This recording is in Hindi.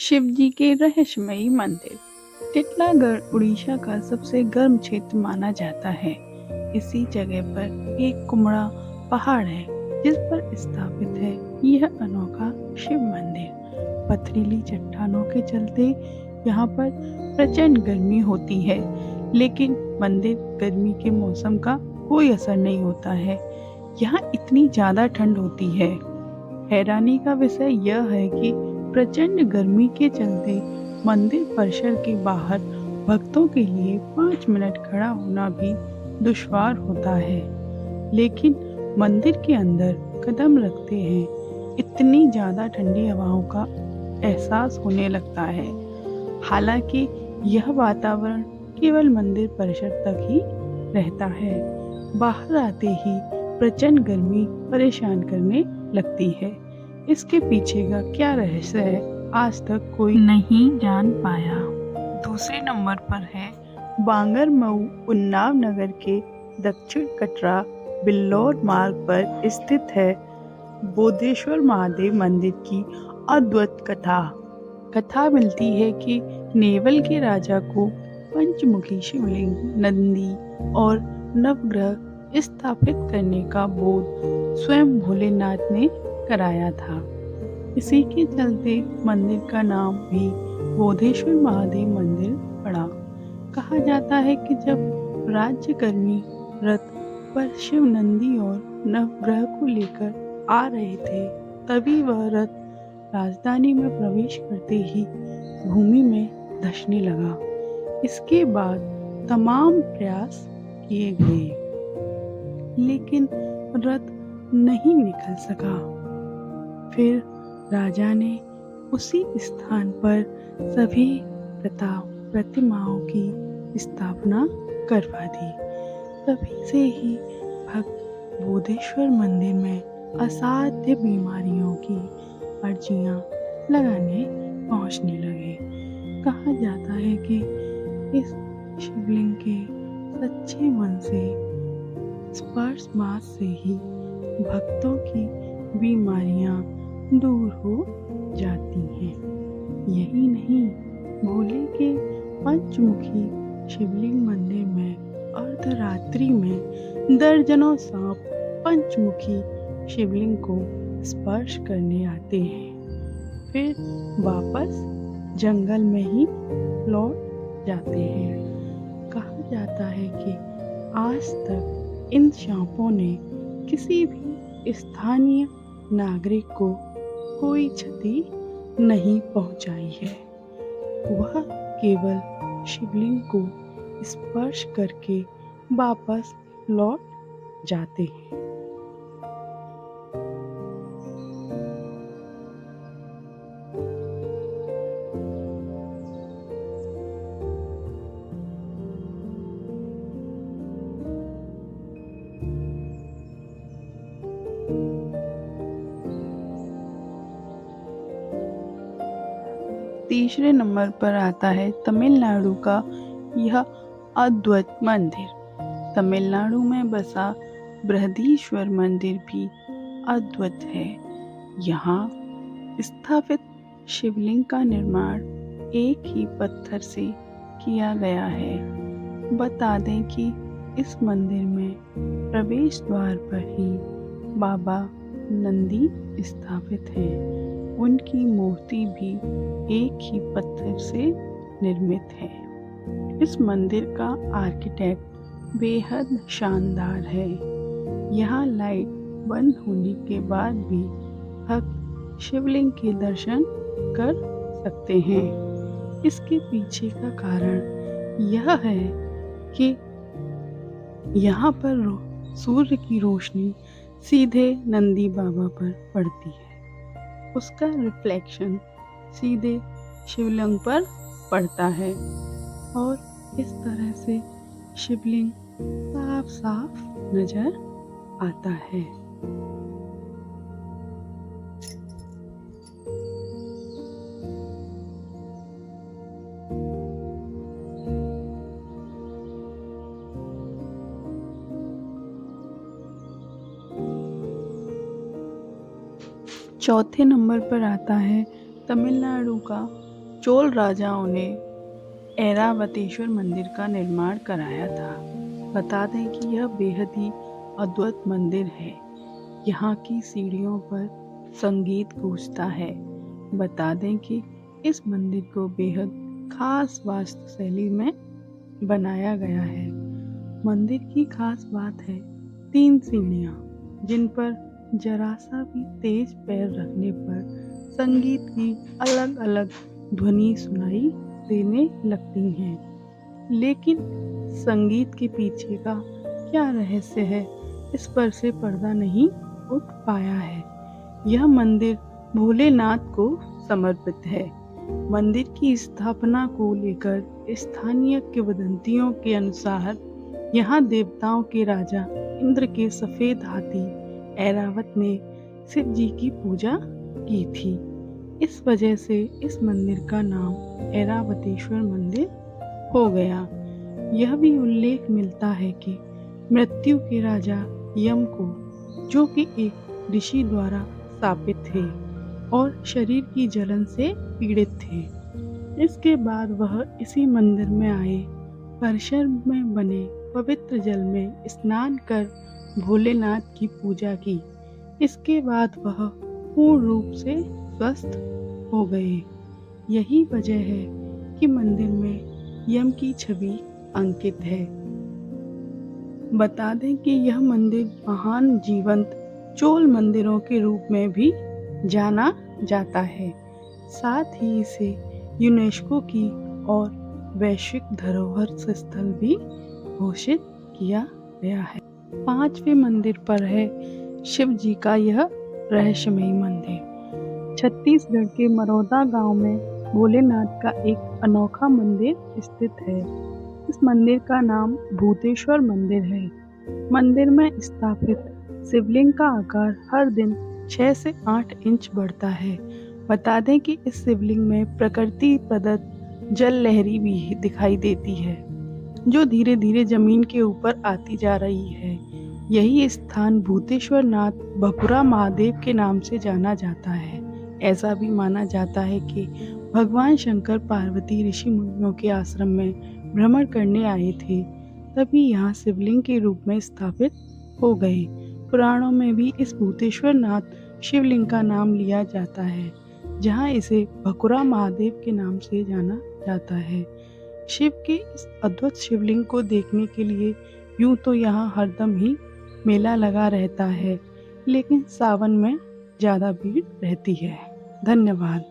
शिव जी के रहस्यमयी मंदिर। टिटलागढ़ उड़ीसा का सबसे गर्म क्षेत्र माना जाता है। इसी जगह पर एक कुमड़ा पहाड़ है जिस पर स्थापित है यह अनोखा शिव मंदिर। पथरीली चट्टानों के चलते यहाँ पर प्रचंड गर्मी होती है, लेकिन मंदिर गर्मी के मौसम का कोई असर नहीं होता है। यहाँ इतनी ज्यादा ठंड होती है। हैरानी का विषय यह है कि प्रचंड गर्मी के चलते मंदिर परिसर के बाहर भक्तों के लिए 5 मिनट खड़ा होना भी दुश्वार होता है। लेकिन मंदिर के अंदर कदम रखते हैं इतनी ज्यादा ठंडी हवाओं का एहसास होने लगता है। हालांकि यह वातावरण केवल मंदिर परिसर तक ही रहता है। बाहर आते ही प्रचंड गर्मी परेशान करने लगती है। इसके पीछे का क्या रहस्य है आज तक कोई नहीं जान पाया। दूसरे नंबर पर है बांगरमऊ उन्नाव नगर के दक्षिण कटरा बिल्लौर मार्ग पर स्थित है बोधेश्वर महादेव मंदिर की अद्भुत कथा। कथा मिलती है कि नेवल के राजा को पंचमुखी शिवलिंग, नंदी और नवग्रह स्थापित करने का बोध स्वयं भोलेनाथ ने कराया था। इसी के चलते मंदिर का नाम भी बोधेश्वर महादेव मंदिर पड़ा। कहा जाता है कि जब राज्यकर्मी रथ पर शिव, नंदी और नवग्रह को लेकर आ रहे थे, तभी वह रथ राजधानी में प्रवेश करते ही भूमि में धंसने लगा। इसके बाद तमाम प्रयास किए गए, लेकिन रथ नहीं निकल सका। फिर राजा ने उसी स्थान पर सभी प्रतिमाओं की स्थापना करवा दी। तभी से ही भक्त बोधेश्वर मंदिर में असाध्य बीमारियों की अर्जियां लगाने पहुंचने लगे। कहा जाता है कि इस शिवलिंग के सच्चे मन से स्पर्श मात्र से ही भक्तों की बीमारियां दूर हो जाती हैं। यही नहीं, भोले के पंचमुखी शिवलिंग मंदिर में अर्धरात्रि में दर्जनों सांप पंचमुखी शिवलिंग को स्पर्श करने आते हैं, फिर वापस जंगल में ही लौट जाते हैं। कहा जाता है कि आज तक इन सांपों ने किसी भी स्थानीय नागरिक को कोई क्षति नहीं पहुंचाई है। वह केवल शिवलिंग को स्पर्श करके वापस लौट जाते हैं। तीसरे नंबर पर आता है तमिलनाडु का यह अद्भुत मंदिर। तमिलनाडु में बसा बृहदीश्वर मंदिर भी अद्भुत है। यहाँ स्थापित शिवलिंग का निर्माण एक ही पत्थर से किया गया है। बता दें कि इस मंदिर में प्रवेश द्वार पर ही बाबा नंदी स्थापित हैं। उनकी मूर्ति भी एक ही पत्थर से निर्मित है। इस मंदिर का आर्किटेक्ट बेहद शानदार है। यहाँ लाइट बंद होने के बाद भी भक्त शिवलिंग के दर्शन कर सकते हैं। इसके पीछे का कारण यह है कि यहाँ पर सूर्य की रोशनी सीधे नंदी बाबा पर पड़ती है। उसका रिफ्लेक्शन सीधे शिवलिंग पर पड़ता है और इस तरह से शिवलिंग साफ साफ नजर आता है। चौथे नंबर पर आता है तमिलनाडु का चोल राजाओं ने ऐरावतेश्वर मंदिर का निर्माण कराया था। बता दें कि यह बेहद ही अद्भुत मंदिर है। यहाँ की सीढ़ियों पर संगीत गूंजता है। बता दें कि इस मंदिर को बेहद खास वास्तुशैली में बनाया गया है। मंदिर की खास बात है 3 सीढ़ियाँ, जिन पर जरा सा भी तेज पैर रखने पर संगीत की अलग अलग ध्वनि सुनाई देने लगती हैं। लेकिन संगीत के पीछे का क्या रहस्य है, इस पर से पर्दा नहीं उठ पाया है। यह मंदिर भोलेनाथ को समर्पित है। मंदिर की स्थापना को लेकर स्थानीय किंवदंतियों के अनुसार यहाँ देवताओं के राजा इंद्र के सफेद हाथी ऐरावत ने शिव जी की पूजा की थी। इस वजह से इस मंदिर का नाम ऐरावतेश्वर मंदिर हो गया। यह भी उल्लेख मिलता है कि मृत्यु के राजा यम को, जो कि एक ऋषि द्वारा स्थापित थे और शरीर की जलन से पीड़ित थे, इसके बाद वह इसी मंदिर में आए, परिसर में बने पवित्र जल में स्नान कर भोलेनाथ की पूजा की। इसके बाद वह पूर्ण रूप से स्वस्थ हो गए। यही वजह है कि मंदिर में यम की छवि अंकित है। बता दें कि यह मंदिर महान जीवंत चोल मंदिरों के रूप में भी जाना जाता है। साथ ही इसे यूनेस्को की और वैश्विक धरोहर स्थल भी घोषित किया गया है। 5वें मंदिर पर है शिव जी का यह रहस्यमयी मंदिर। छत्तीसगढ़ के मरौदा गांव में भोलेनाथ का एक अनोखा मंदिर स्थित है। इस मंदिर का नाम भूतेश्वर मंदिर है। मंदिर में स्थापित शिवलिंग का आकार हर दिन 6 से 8 इंच बढ़ता है। बता दें कि इस शिवलिंग में प्रकृति प्रदत्त जल लहरी भी दिखाई देती है, जो धीरे धीरे जमीन के ऊपर आती जा रही है। यही स्थान भूतेश्वर नाथ भकुरा महादेव के नाम से जाना जाता है। ऐसा भी माना जाता है कि भगवान शंकर पार्वती ऋषि मुनियों के आश्रम में भ्रमण करने आए थे, तभी यहाँ शिवलिंग के रूप में स्थापित हो गए। पुराणों में भी इस भूतेश्वर नाथ शिवलिंग का नाम लिया जाता है, जहाँ इसे भकुरा महादेव के नाम से जाना जाता है। शिव के इस अद्भुत शिवलिंग को देखने के लिए यूं तो यहाँ हरदम ही मेला लगा रहता है, लेकिन सावन में ज़्यादा भीड़ रहती है। धन्यवाद।